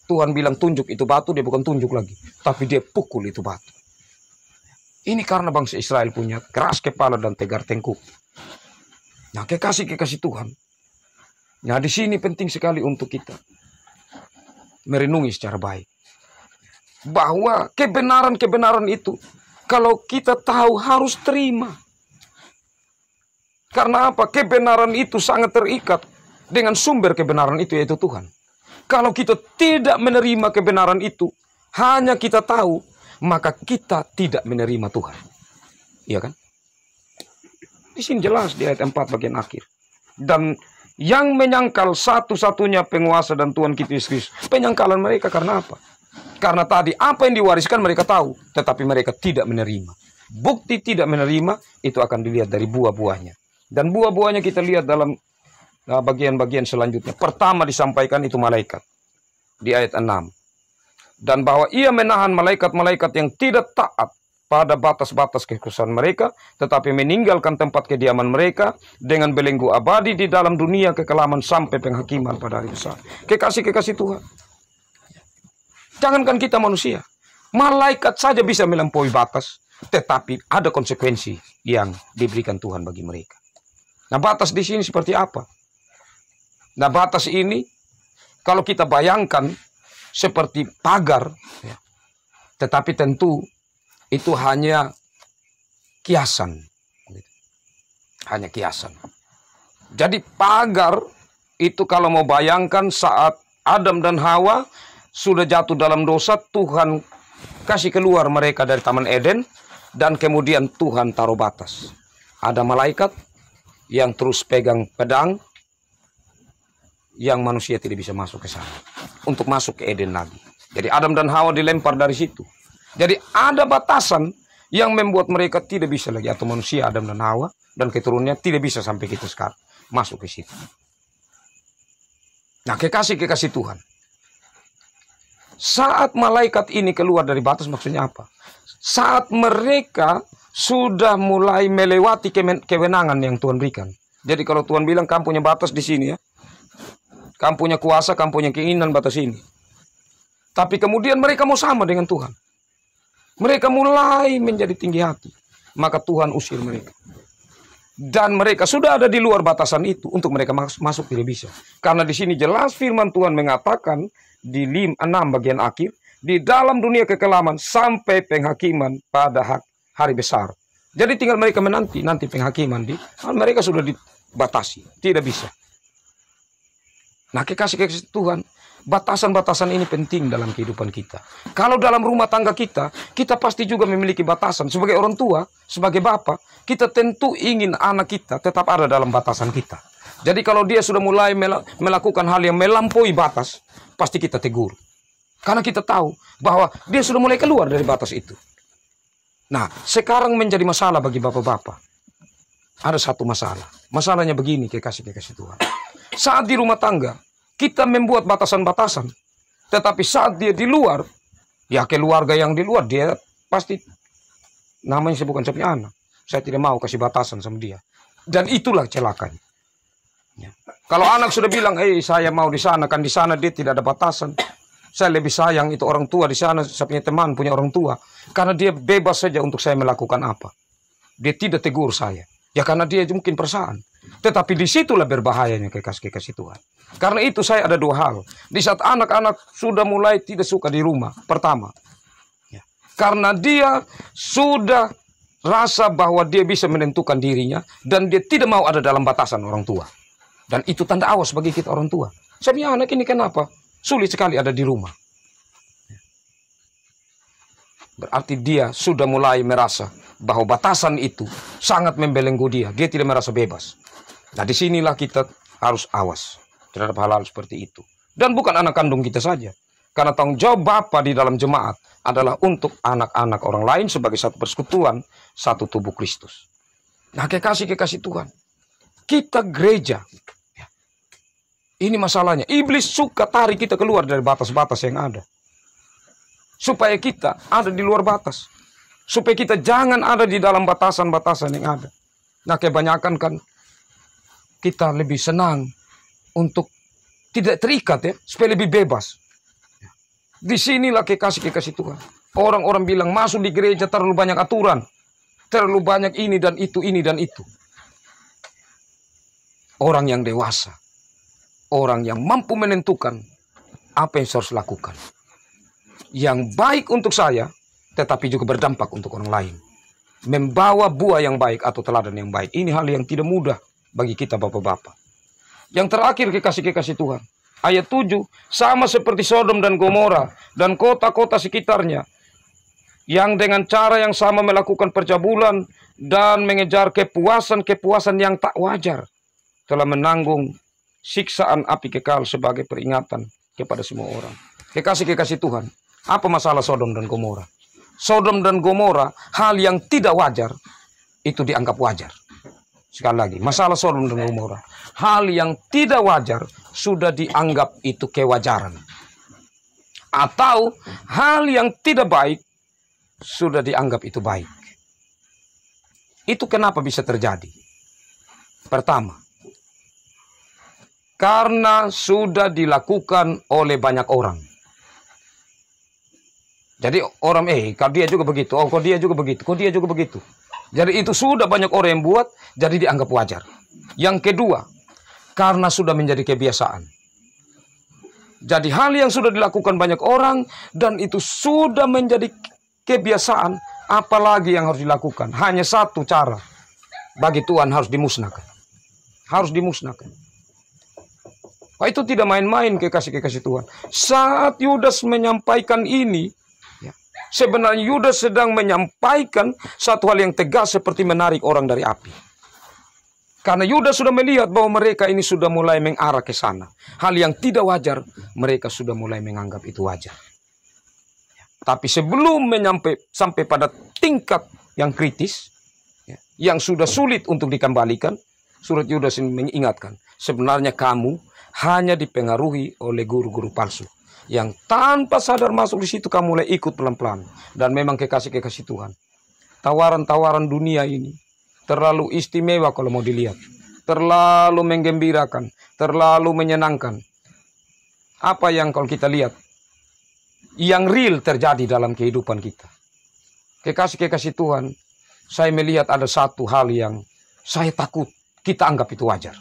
S1: Tuhan bilang tunjuk itu batu, dia bukan tunjuk lagi. Tapi dia pukul itu batu. Ini karena bangsa Israel punya keras kepala dan tegar tengkuk. Nah, kekasih-kekasih Tuhan. Nah, di sini penting sekali untuk kita merenungi secara baik. Bahwa kebenaran-kebenaran itu, kalau kita tahu harus terima. Karena apa? Kebenaran itu sangat terikat dengan sumber kebenaran itu, yaitu Tuhan. Kalau kita tidak menerima kebenaran itu, hanya kita tahu, maka kita tidak menerima Tuhan. Iya kan? Di sini jelas di ayat 4 bagian akhir. Dan yang menyangkal satu-satunya penguasa dan Tuhan kita Yesus Kristus. Penyangkalan mereka karena apa? Karena tadi apa yang diwariskan mereka tahu, tetapi mereka tidak menerima. Bukti tidak menerima itu akan dilihat dari buah-buahnya. Dan buah-buahnya kita lihat dalam bagian-bagian selanjutnya. Pertama disampaikan itu malaikat. Di ayat 6. Dan bahwa ia menahan malaikat-malaikat yang tidak taat pada batas-batas kekuasaan mereka, tetapi meninggalkan tempat kediaman mereka dengan belenggu abadi di dalam dunia kekelaman sampai penghakiman pada hari besar. Kekasih-kekasih Tuhan. Jangankan kita manusia. Malaikat saja bisa melampaui batas, tetapi ada konsekuensi yang diberikan Tuhan bagi mereka. Nah, batas di sini seperti apa? Nah, batas ini kalau kita bayangkan seperti pagar, ya, tetapi tentu itu hanya kiasan. Hanya kiasan. Jadi pagar itu kalau mau bayangkan saat Adam dan Hawa sudah jatuh dalam dosa, Tuhan kasih keluar mereka dari Taman Eden, dan kemudian Tuhan taruh batas. Ada malaikat yang terus pegang pedang, yang manusia tidak bisa masuk ke sana. Untuk masuk ke Eden lagi. Jadi Adam dan Hawa dilempar dari situ. Jadi ada batasan yang membuat mereka tidak bisa lagi. Atau manusia, Adam dan Hawa, dan keturunannya tidak bisa sampai kita sekarang masuk ke situ. Nah, kekasih-kekasih Tuhan. Saat malaikat ini keluar dari batas, maksudnya apa? Saat mereka sudah mulai melewati kewenangan yang Tuhan berikan. Jadi kalau Tuhan bilang kamu punya batas di sini ya. Kamu punya kuasa, kamu punya keinginan batas ini. Tapi kemudian mereka mau sama dengan Tuhan. Mereka mulai menjadi tinggi hati. Maka Tuhan usir mereka. Dan mereka sudah ada di luar batasan itu. Untuk mereka masuk tidak bisa. Karena di sini jelas firman Tuhan mengatakan di 6 bagian akhir. Di dalam dunia kekelaman sampai penghakiman pada hari besar. Jadi tinggal mereka menanti. Nanti penghakiman mereka sudah dibatasi. Tidak bisa. Nah, kekasih-kekasih Tuhan, batasan-batasan ini penting dalam kehidupan kita. Kalau dalam rumah tangga kita, kita pasti juga memiliki batasan. Sebagai orang tua, sebagai bapak, kita tentu ingin anak kita tetap ada dalam batasan kita. Jadi kalau dia sudah mulai melakukan hal yang melampaui batas, pasti kita tegur. Karena kita tahu bahwa dia sudah mulai keluar dari batas itu. Nah, sekarang menjadi masalah bagi bapak-bapak. Ada satu masalah. Masalahnya begini, kekasih-kekasih Tuhan. Saat di rumah tangga, kita membuat batasan-batasan. Tetapi saat dia di luar, ya keluarga yang di luar, dia pasti, namanya saya bukan saya punya anak. Saya tidak mau kasih batasan sama dia. Dan itulah celakanya. Ya. Kalau anak sudah bilang, saya mau di sana, kan di sana dia tidak ada batasan. Saya lebih sayang itu orang tua di sana, saya punya teman, punya orang tua. Karena dia bebas saja untuk saya melakukan apa. Dia tidak tegur saya. Ya karena dia mungkin perasaan. Tetapi disitulah berbahayanya kekasih-kekasih Tuhan. Karena itu saya ada dua hal. Di saat anak-anak sudah mulai tidak suka di rumah. Pertama, ya, karena dia sudah rasa bahwa dia bisa menentukan dirinya. Dan dia tidak mau ada dalam batasan orang tua. Dan itu tanda awas bagi kita orang tua. Saya punya anak ini kenapa? Sulit sekali ada di rumah. Berarti dia sudah mulai merasa bahwa batasan itu sangat membelenggu dia. Dia tidak merasa bebas. Nah, disinilah kita harus awas terhadap hal-hal seperti itu. Dan bukan anak kandung kita saja. Karena tanggung jawab Bapa di dalam jemaat adalah untuk anak-anak orang lain sebagai satu persekutuan, satu tubuh Kristus. Nah, kekasih-kekasih Tuhan. Kita gereja. Ini masalahnya. Iblis suka tarik kita keluar dari batas-batas yang ada. Supaya kita ada di luar batas. Supaya kita jangan ada di dalam batasan-batasan yang ada. Nah, kebanyakan kan kita lebih senang untuk tidak terikat ya, supaya lebih bebas. Disinilah kekasih-kekasih Tuhan. Orang-orang bilang masuk di gereja terlalu banyak aturan. Terlalu banyak ini dan itu, ini dan itu. Orang yang dewasa. Orang yang mampu menentukan apa yang saya harus lakukan. Yang baik untuk saya, tetapi juga berdampak untuk orang lain. Membawa buah yang baik atau teladan yang baik. Ini hal yang tidak mudah bagi kita bapak-bapak. Yang terakhir kekasih-kekasih Tuhan. Ayat 7. Sama seperti Sodom dan Gomora dan kota-kota sekitarnya. Yang dengan cara yang sama melakukan percabulan dan mengejar kepuasan-kepuasan yang tak wajar. Telah menanggung siksaan api kekal sebagai peringatan kepada semua orang. Kekasih-kekasih Tuhan. Apa masalah Sodom dan Gomora? Sodom dan Gomora, hal yang tidak wajar, itu dianggap wajar. Sekali lagi, masalah Sodom dan Gomora, hal yang tidak wajar, sudah dianggap itu kewajaran. Atau, hal yang tidak baik, sudah dianggap itu baik. Itu kenapa bisa terjadi? Pertama, karena sudah dilakukan oleh banyak orang. Jadi orang, kalau dia juga begitu, oh kok dia juga begitu, kok dia juga begitu. Jadi itu sudah banyak orang yang buat, jadi dianggap wajar. Yang kedua, karena sudah menjadi kebiasaan. Jadi hal yang sudah dilakukan banyak orang, dan itu sudah menjadi kebiasaan, apalagi yang harus dilakukan. Hanya satu cara, bagi Tuhan harus dimusnahkan. Harus dimusnahkan. Wah, itu tidak main-main kekasih-kekasih Tuhan. Saat Yudas menyampaikan ini, sebenarnya Yudas sedang menyampaikan satu hal yang tegas seperti menarik orang dari api. Karena Yudas sudah melihat bahwa mereka ini sudah mulai mengarah ke sana. Hal yang tidak wajar, mereka sudah mulai menganggap itu wajar. Tapi sebelum sampai pada tingkat yang kritis, yang sudah sulit untuk dikembalikan, surat Yudas ini mengingatkan, sebenarnya kamu hanya dipengaruhi oleh guru-guru palsu. Yang tanpa sadar masuk di situ kamu mulai ikut pelan-pelan. Dan memang kekasih-kekasih Tuhan. Tawaran-tawaran dunia ini terlalu istimewa kalau mau dilihat. Terlalu menggembirakan. Terlalu menyenangkan. Apa yang kalau kita lihat, yang real terjadi dalam kehidupan kita. Kekasih-kekasih Tuhan, saya melihat ada satu hal yang saya takut kita anggap itu wajar.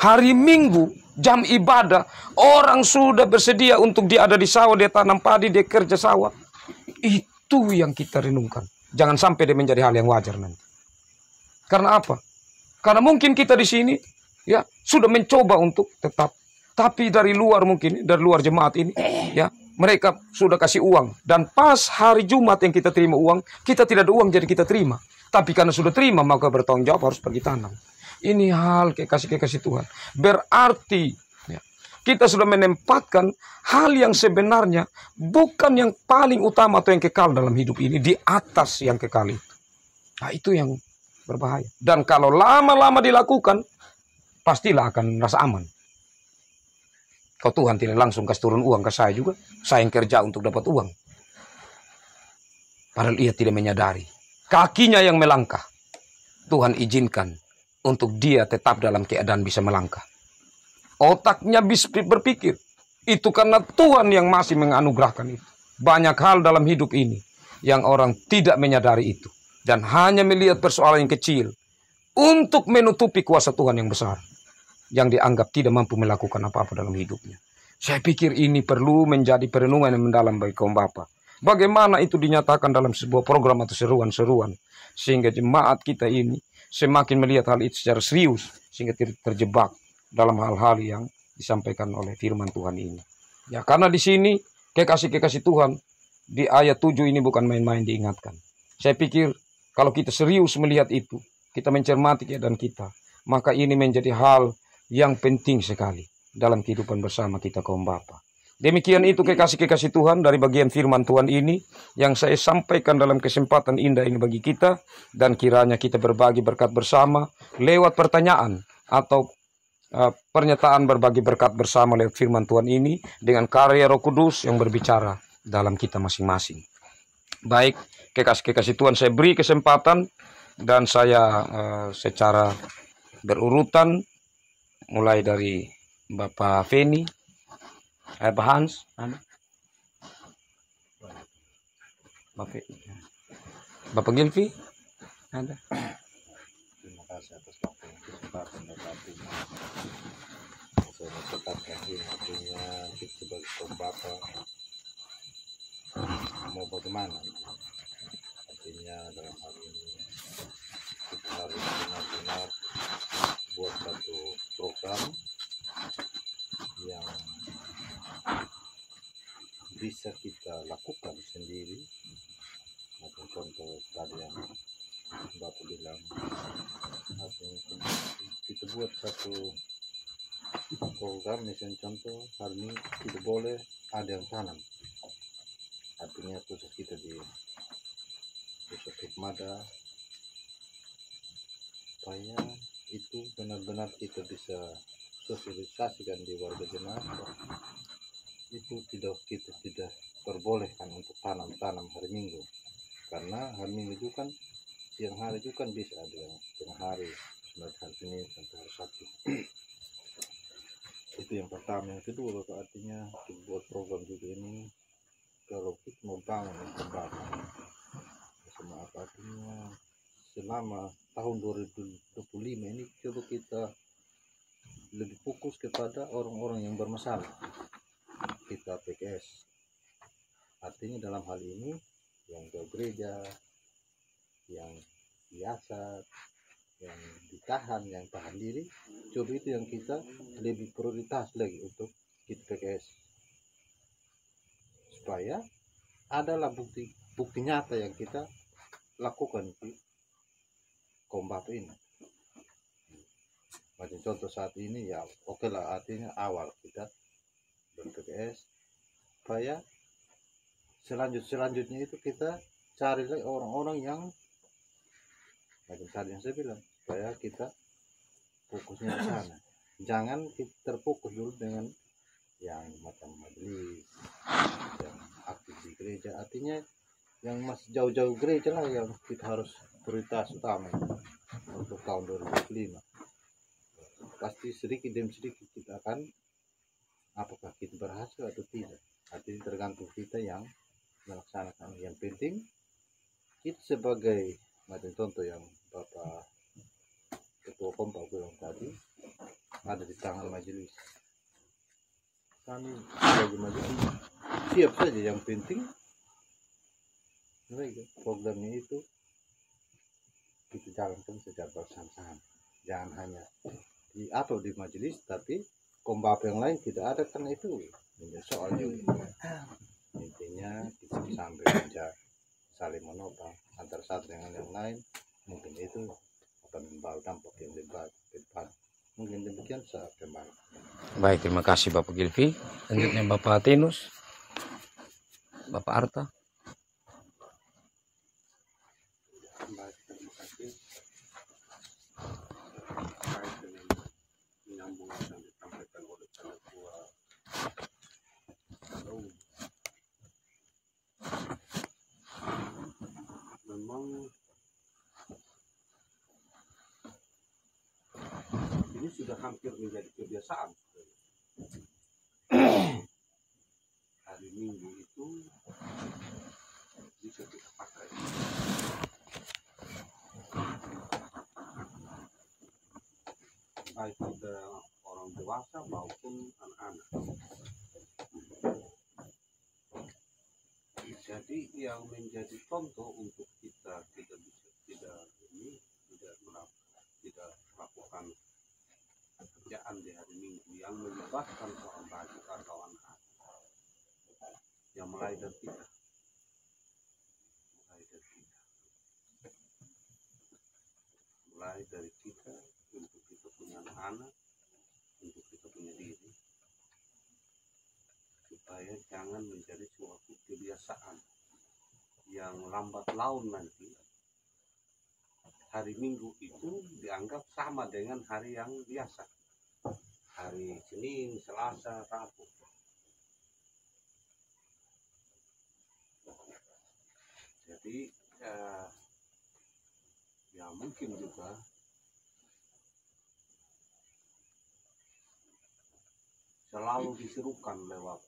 S1: Hari Minggu, jam ibadah, orang sudah bersedia untuk dia ada di sawah, dia tanam padi, dia kerja sawah. Itu yang kita renungkan. Jangan sampai dia menjadi hal yang wajar nanti. Karena apa? Karena mungkin kita di sini ya sudah mencoba untuk tetap. Tapi dari luar mungkin, dari luar jemaat ini, ya mereka sudah kasih uang. Dan pas hari Jumat yang kita terima uang, kita tidak ada uang jadi kita terima. Tapi karena sudah terima, maka bertanggung jawab harus pergi tanam. Ini hal kekasih-kekasih Tuhan. Berarti ya, kita sudah menempatkan hal yang sebenarnya bukan yang paling utama atau yang kekal dalam hidup ini di atas yang kekal itu. Nah, itu yang berbahaya. Dan kalau lama-lama dilakukan, pastilah akan rasa aman. Kau Tuhan tidak langsung kasih turun uang ke saya juga. Saya yang kerja untuk dapat uang. Padahal ia tidak menyadari. Kakinya yang melangkah. Tuhan izinkan untuk dia tetap dalam keadaan bisa melangkah. Otaknya bisa berpikir. Itu karena Tuhan yang masih menganugerahkan itu. Banyak hal dalam hidup ini yang orang tidak menyadari itu. Dan hanya melihat persoalan yang kecil. Untuk menutupi kuasa Tuhan yang besar. Yang dianggap tidak mampu melakukan apa-apa dalam hidupnya. Saya pikir ini perlu menjadi perenungan yang mendalam bagi kaum Bapa. Bagaimana itu dinyatakan dalam sebuah program atau seruan-seruan. Sehingga jemaat kita ini semakin melihat hal itu secara serius. Sehingga tidak terjebak dalam hal-hal yang disampaikan oleh firman Tuhan ini. Ya, karena di sini kekasih-kekasih Tuhan di ayat 7 ini bukan main-main diingatkan. Saya pikir kalau kita serius melihat itu, kita mencermati keadaan kita, maka ini menjadi hal yang penting sekali dalam kehidupan bersama kita kaum Bapa. Demikian itu kekasih-kekasih Tuhan dari bagian firman Tuhan ini yang saya sampaikan dalam kesempatan indah ini bagi kita, dan kiranya kita berbagi berkat bersama lewat pertanyaan atau pernyataan berbagi berkat bersama lewat firman Tuhan ini dengan karya Roh Kudus yang berbicara dalam kita masing-masing. Baik, kekasih-kekasih Tuhan, saya beri kesempatan dan saya secara berurutan mulai dari Bapak Feni, Bapak Hans, Bapak Gilvi, ada.
S2: Terima kasih atas waktu yang kesempatan dan artinya saya menetapkan artinya kita sebagai kaum Bapa mau bagaimana, artinya dalam hal ini kita harus benar-benar buat satu program yang bisa kita lakukan sendiri. Macam contoh tadi yang Bapak bilang, artinya kita buat satu program, misalnya contoh hari ini tidak boleh ada yang tanam, artinya khusus kita di pusat Hikmada, supaya itu benar-benar kita bisa sosialisasikan di warga jemaat. Itu kita tidak perbolehkan untuk tanam hari Minggu, karena hari Minggu itu kan siang hari itu kan bisa ada yang tengah hari, sebenarnya hari Senin sampai hari Sabtu. Itu yang pertama. Yang kedua, artinya kita buat program juga ini, kalau kita mau bangun kembali sama artinya selama tahun 2025 ini coba kita lebih fokus kepada orang-orang yang bermasalah. Kita PKS, artinya dalam hal ini yang ke gereja, yang biasa, yang ditahan, yang tahan diri, coba itu yang kita lebih prioritas lagi untuk kita PKS, supaya adalah bukti nyata yang kita lakukan di kaum Bapa ini. Macam contoh saat ini ya oke lah, artinya awal kita ber-PKS, supaya selanjutnya itu kita cari lagi orang-orang yang macam tadi yang saya bilang, supaya kita fokusnya ke sana. Jangan kita terfokus dulu dengan yang macam majelis, yang aktif di gereja, artinya yang masih jauh-jauh gereja lah yang kita harus prioritas utama untuk tahun 2025. Pasti sedikit demi sedikit kita akan, apakah kita berhasil atau tidak, artinya tergantung kita yang melaksanakan. Yang penting kita sebagai macam contoh yang Bapak Ketua Kompak bilang tadi, ada di tangan majelis. Kami sebagai majelis siap saja, yang penting programnya itu kita jalankan secara bersama-sama. Jangan hanya di majelis, tapi kombap yang lain tidak ada, kan itu menjadi soal juga. Intinya kita sampai bisa saling menopang antara satu dengan yang lain, mungkin itu akan membawa dampak yang lebih baik ke depan. Mungkin demikian saya kembali.
S1: Baik, terima kasih Bapak Gilvi. Selanjutnya Bapak Atinus, Bapak Arta.
S2: Baik, terima kasih. Terkait dengan menyambung yang disampaikan oleh Ketua Saung, memang ini sudah hampir menjadi kebiasaan. Hari Minggu itu bisa kita pakai baik pada orang dewasa maupun anak-anak. Jadi yang menjadi contoh untuk kita tidak melakukan pekerjaan di hari Minggu yang melibatkan orang banyak atau anak-anak, yang mulai dari kita untuk
S3: anak-anak, untuk kita punya diri, supaya jangan menjadi suatu kebiasaan yang lambat laun nanti hari Minggu itu dianggap sama dengan hari yang biasa, hari Senin, Selasa, Rabu. Jadi ya mungkin juga selalu diserukan lewat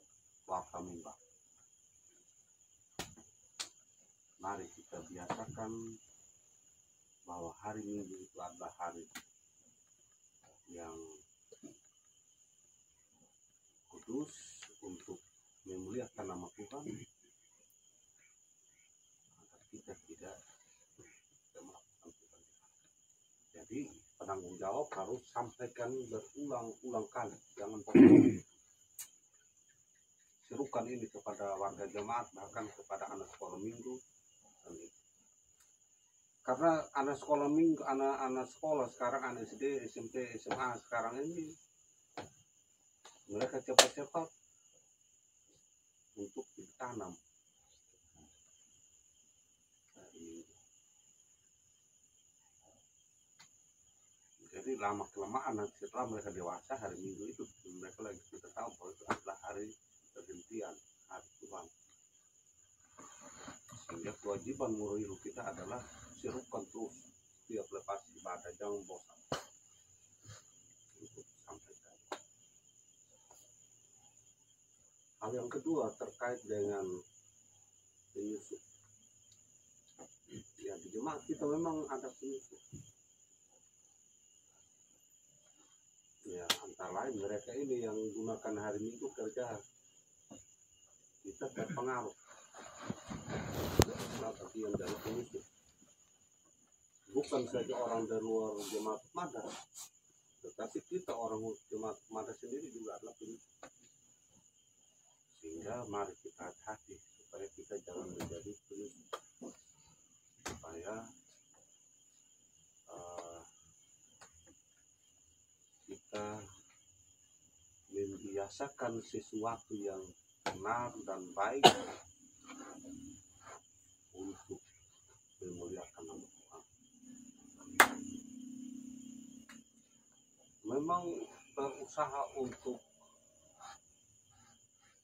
S3: warta mimbar. Mari kita biasakan bahwa hari Minggu itu adalah hari yang kudus untuk memuliakan nama Tuhan, agar kita tidak melakukan Tuhan. Jadi penanggung jawab harus sampaikan berulang-ulang kali, jangan pokoknya serukan ini kepada warga jemaat, bahkan kepada anak sekolah minggu. Karena anak sekolah minggu, anak sekolah sekarang, anak SD, SMP, SMA sekarang ini mereka cepat-cepat untuk ditanam. Jadi lama kelamaan nanti setelah mereka dewasa, hari Minggu itu mereka lagi kita tahu bahwa itu adalah hari pergantian, hari Tuhan. Sehingga kewajiban muriru kita adalah serukan terus setiap lepas ibadah, jangan bosan untuk sampaikan. Hal yang kedua terkait dengan penyusup. Ya, di jemaat kita memang ada penyusup. Ya, antara lain mereka ini yang gunakan hari Minggu kerja, kita terpengaruh. Adalah bagian dari penyusup. Bukan saja orang dari luar jemaat Mada, tetapi kita orang jemaat Mada sendiri juga adalah penyusup. Sehingga mari kita hati-hati supaya kita jangan menjadi penyusup, supaya kita membiasakan sesuatu yang benar dan baik untuk memuliakan nama Tuhan. Memang berusaha untuk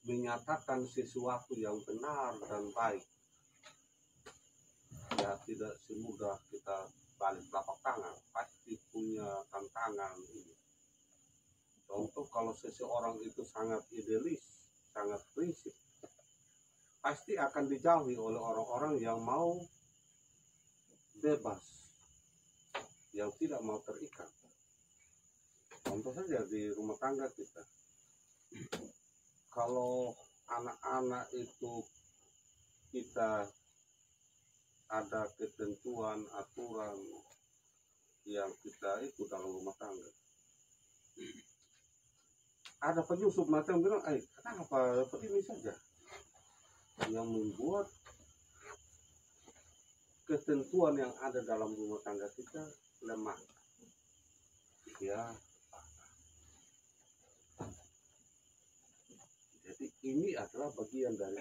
S3: menyatakan sesuatu yang benar dan baik, ya tidak semudah kita balik telapak tangan, pasti punya tantangan ini. Contoh, kalau seseorang itu sangat idealis, sangat prinsip, pasti akan dijauhi oleh orang-orang yang mau bebas, yang tidak mau terikat. Contoh saja di rumah tangga kita, kalau anak-anak itu kita ada ketentuan, aturan yang kita itu dalam rumah tangga, ada penyusup macam bilang, kenapa begini saja, yang membuat ketentuan yang ada dalam rumah tangga kita lemah. Ya, jadi ini adalah bagian dari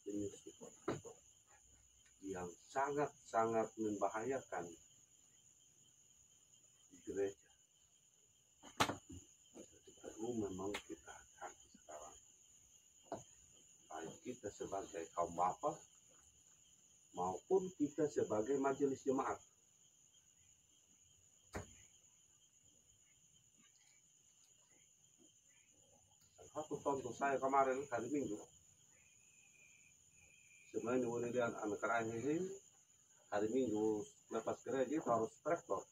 S3: penyusup yang sangat-sangat membahayakan di gereja. Memang kita hati sekarang, baik kita sebagai kaum bapa maupun kita sebagai majelis jemaat. Satu contoh saya kemarin hari Minggu, sebenarnya kemudian anak terakhir hari Minggu lepas gereja itu harus traktor.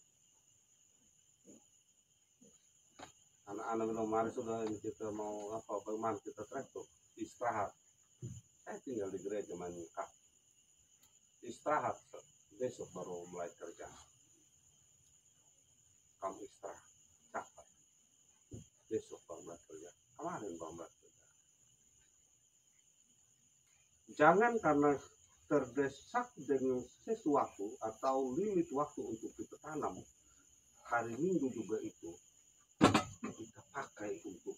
S3: Anak-anak bilang, mari sudah ini kita mau apa, bagaimana kita traktor, istirahat. Saya tinggal di gereja main kap, istirahat, besok baru mulai kerja. Kamu istirahat, capek, besok baru mulai kerja. Kemarin baru mulai kerja. Jangan karena terdesak dengan sesuatu atau limit waktu untuk kita tanam, hari Minggu juga itu kita pakai untuk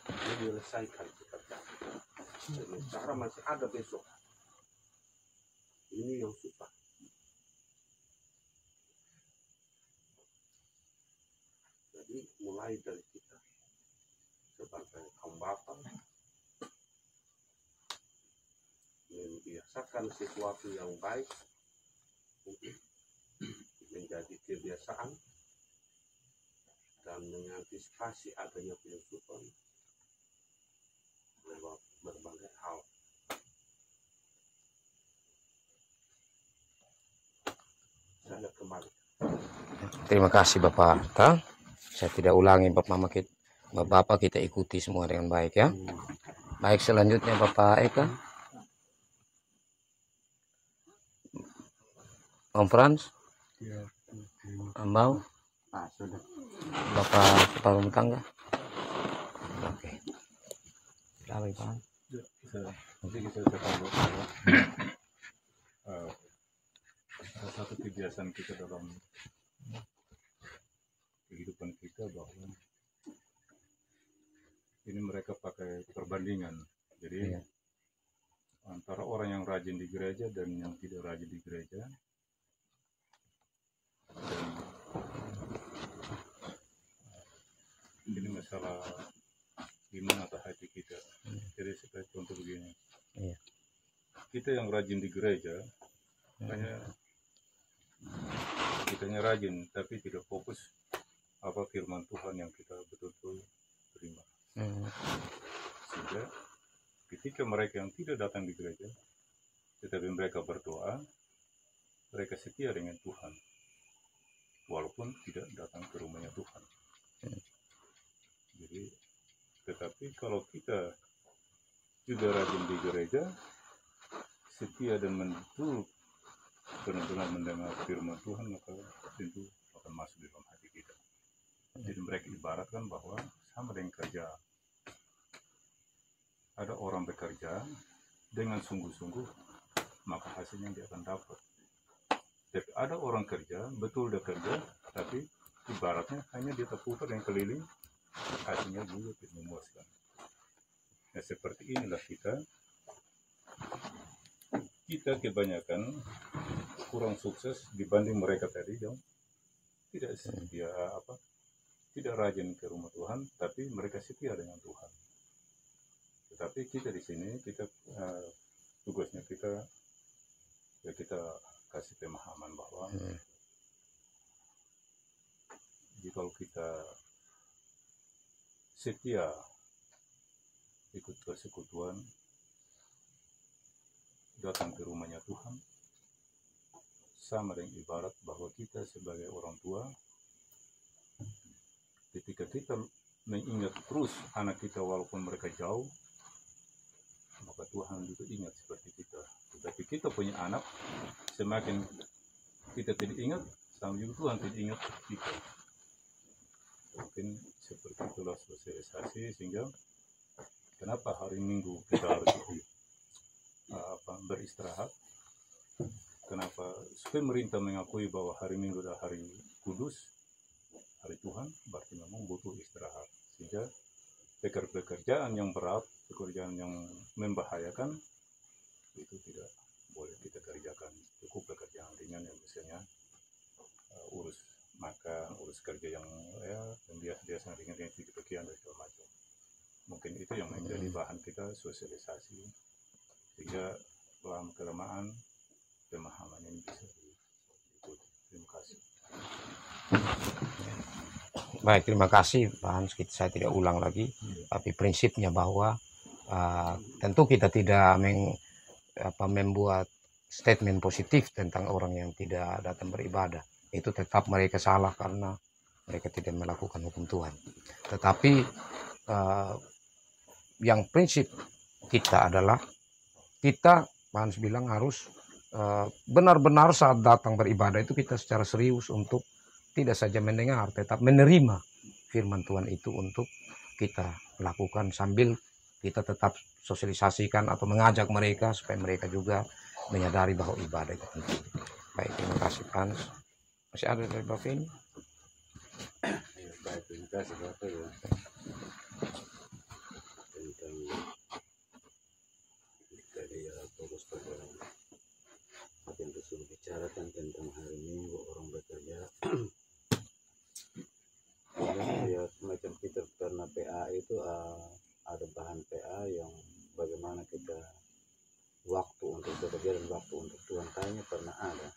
S3: menyelesaikan pekerjaan. Jadi cara masih ada besok. Ini yang susah. Jadi mulai dari kita sebagai kaum bapak membiasakan sesuatu yang baik menjadi kebiasaan dan mengantisipasi adanya penyusupan lewat berbagai hal. Saya kembali.
S1: Terima kasih Bapak Harta. Saya tidak ulangi Bapak kita ikuti semua dengan baik ya. Baik, selanjutnya Bapak Eka. Om Frans. Ambau.
S2: Sudah.
S1: Bapak kepala rumah tangga. Oke. Silakan Pak.
S4: Nanti kita tahu bahwa salah satu kebiasaan kita dalam kehidupan kita bahwa ini mereka pakai perbandingan. Jadi antara orang yang rajin di gereja dan yang tidak rajin di gereja. Dan ini masalah iman atau hati kita. Jadi seperti contoh begini. Kita yang rajin di gereja hanya kitanya rajin tapi tidak fokus apa firman Tuhan yang kita betul-betul terima. Sehingga ketika mereka yang tidak datang di gereja tetapi mereka berdoa, mereka setia dengan Tuhan walaupun tidak datang ke rumahnya Tuhan. Jadi tetapi kalau kita juga rajin di gereja, setia dan betul benar-benar mendengar firman Tuhan, maka tentu akan masuk di dalam hati kita. Jadi mereka ibaratkan bahwa sama dengan kerja. Ada orang bekerja dengan sungguh-sungguh, maka hasilnya dia akan dapat. Tapi ada orang kerja, betul dia kerja, tapi ibaratnya hanya dia terputar yang keliling, hasilnya juga tidak memuaskan. Nah seperti inilah kita kebanyakan kurang sukses dibanding mereka tadi yang tidak setia tidak rajin ke rumah Tuhan, tapi mereka setia dengan Tuhan. Tetapi kita di sini tugasnya kita kasih pemahaman bahwa jika kita setia ikut persekutuan, datang ke rumahnya Tuhan, sama dengan ibarat bahwa kita sebagai orang tua, ketika kita mengingat terus anak kita walaupun mereka jauh, maka Tuhan juga ingat seperti kita. Tetapi kita punya anak, semakin kita tidak ingat, sama juga Tuhan tidak ingat kita. Mungkin seperti itulah sosialisasi, sehingga kenapa hari Minggu kita harus beristirahat. Kenapa? Supaya pemerintah mengakui bahwa hari Minggu adalah hari kudus, hari Tuhan, berarti memang butuh istirahat. Sehingga pekerjaan yang berat, pekerjaan yang membahayakan, itu tidak boleh kita kerjakan. Cukup pekerjaan ringan yang misalnya urus makan, urus kerja yang biasa ringan-ringan sedikit sekian dan segala macam. Mungkin itu yang menjadi bahan kita sosialisasi, sehingga lama-kelamaan pemahaman ini bisa diikuti. Terima kasih.
S1: Baik, terima kasih Pak Hans. Saya tidak ulang lagi, tapi prinsipnya bahwa tentu kita tidak membuat statement positif tentang orang yang tidak datang beribadah. Itu tetap mereka salah karena mereka tidak melakukan hukum Tuhan. Tetapi yang prinsip kita adalah kita, Pak Hans bilang, harus benar-benar saat datang beribadah itu kita secara serius untuk tidak saja mendengar, tetap menerima firman Tuhan itu untuk kita lakukan sambil kita tetap sosialisasikan atau mengajak mereka supaya mereka juga menyadari bahwa ibadah itu penting. Baik, terima kasih Pak Hans. Masih ada dari Bapak ini?
S2: Ya, baik, terima kasih Bapak ya. Tentang tadi ya fokus pada apa yang disuruh bicarakan tentang hari Minggu orang bekerja. Ya semacam kita karena PA itu ada bahan PA yang bagaimana kita waktu untuk bekerja dan waktu untuk Tuhan kayaknya pernah ada.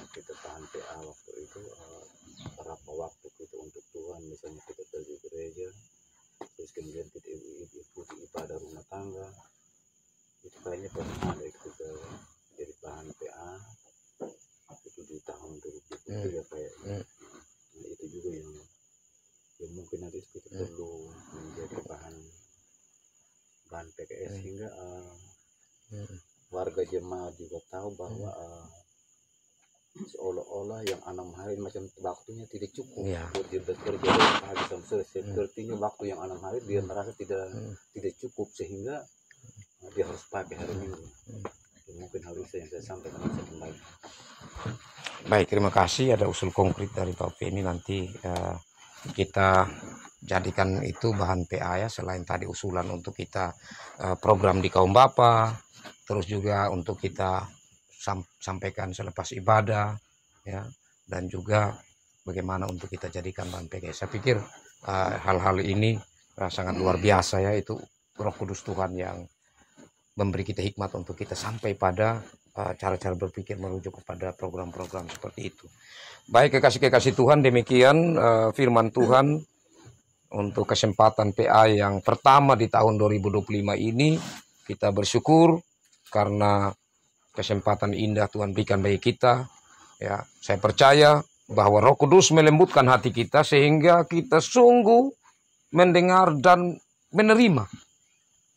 S2: Kita tahan PA waktu itu berapa waktu kita untuk Tuhan, misalnya kita pergi gereja, terus kemudian kita ikuti ibadah rumah tangga, itu kayaknya pernah ada kita jadi bahan PA itu di tahun 2023 kayaknya. Nah, itu juga yang mungkin nanti kita perlu menjadi bahan PKS sehingga warga jemaat juga tahu bahwa seolah-olah yang 6 hari macam waktunya tidak cukup buat dia bekerja dari pagi sampai sore. Sepertinya waktu yang 6 hari dia merasa tidak cukup sehingga dia harus pakai hari Minggu. Mungkin hal itu yang saya sampaikan kembali.
S1: Baik, terima kasih. Ada usul konkret dari Bapak ini, nanti kita jadikan itu bahan PA ya, selain tadi usulan untuk kita program di kaum Bapa, terus juga untuk kita sampaikan selepas ibadah ya, dan juga bagaimana untuk kita jadikan bahan PA. Saya pikir hal-hal ini sangat luar biasa ya, itu Roh Kudus Tuhan yang memberi kita hikmat untuk kita sampai pada cara-cara berpikir merujuk kepada program-program seperti itu. Baik, kekasih-kekasih Tuhan, demikian firman Tuhan untuk kesempatan PA yang pertama di tahun 2025 ini. Kita bersyukur karena kesempatan indah Tuhan berikan bagi kita. Ya, saya percaya bahwa Roh Kudus melembutkan hati kita sehingga kita sungguh mendengar dan menerima.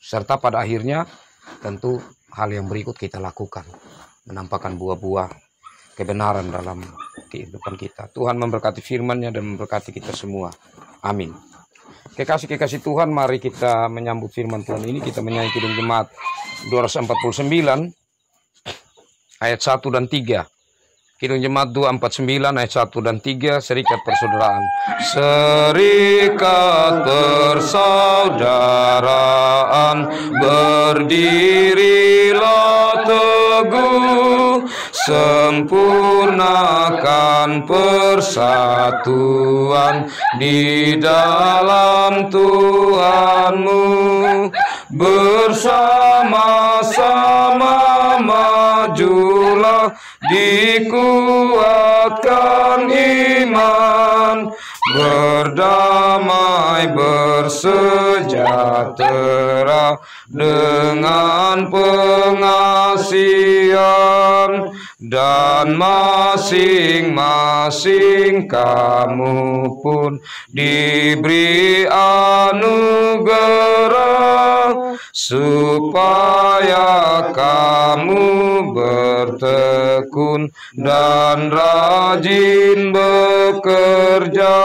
S1: Serta pada akhirnya tentu hal yang berikut kita lakukan, menampakkan buah-buah kebenaran dalam kehidupan kita. Tuhan memberkati firman-Nya dan memberkati kita semua. Amin. Kekasih-kekasih Tuhan, mari kita menyambut firman Tuhan ini. Kita menyanyi Kidung Jemaat 249 ayat 1 dan 3. Kidung Jemaat 249 ayat 1 dan 3, serikat persaudaraan. Serikat persaudaraan, berdirilah teguh, sempurnakan persatuan di dalam Tuhanmu, bersama-sama majulah, dikuatkan iman, berdamai bersejahtera dengan pengasihan, dan masing-masing kamu pun diberi anugerah supaya kamu bertekun dan rajin bekerja.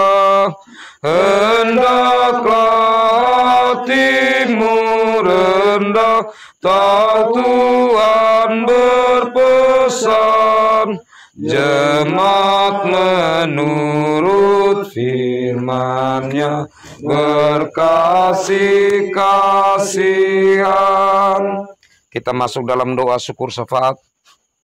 S1: Hendaklah hatimu rendah, tahu Tuhan berpesan, jemaat menurut firman-Nya berkasih-kasihan. Kita masuk dalam doa syukur syafaat.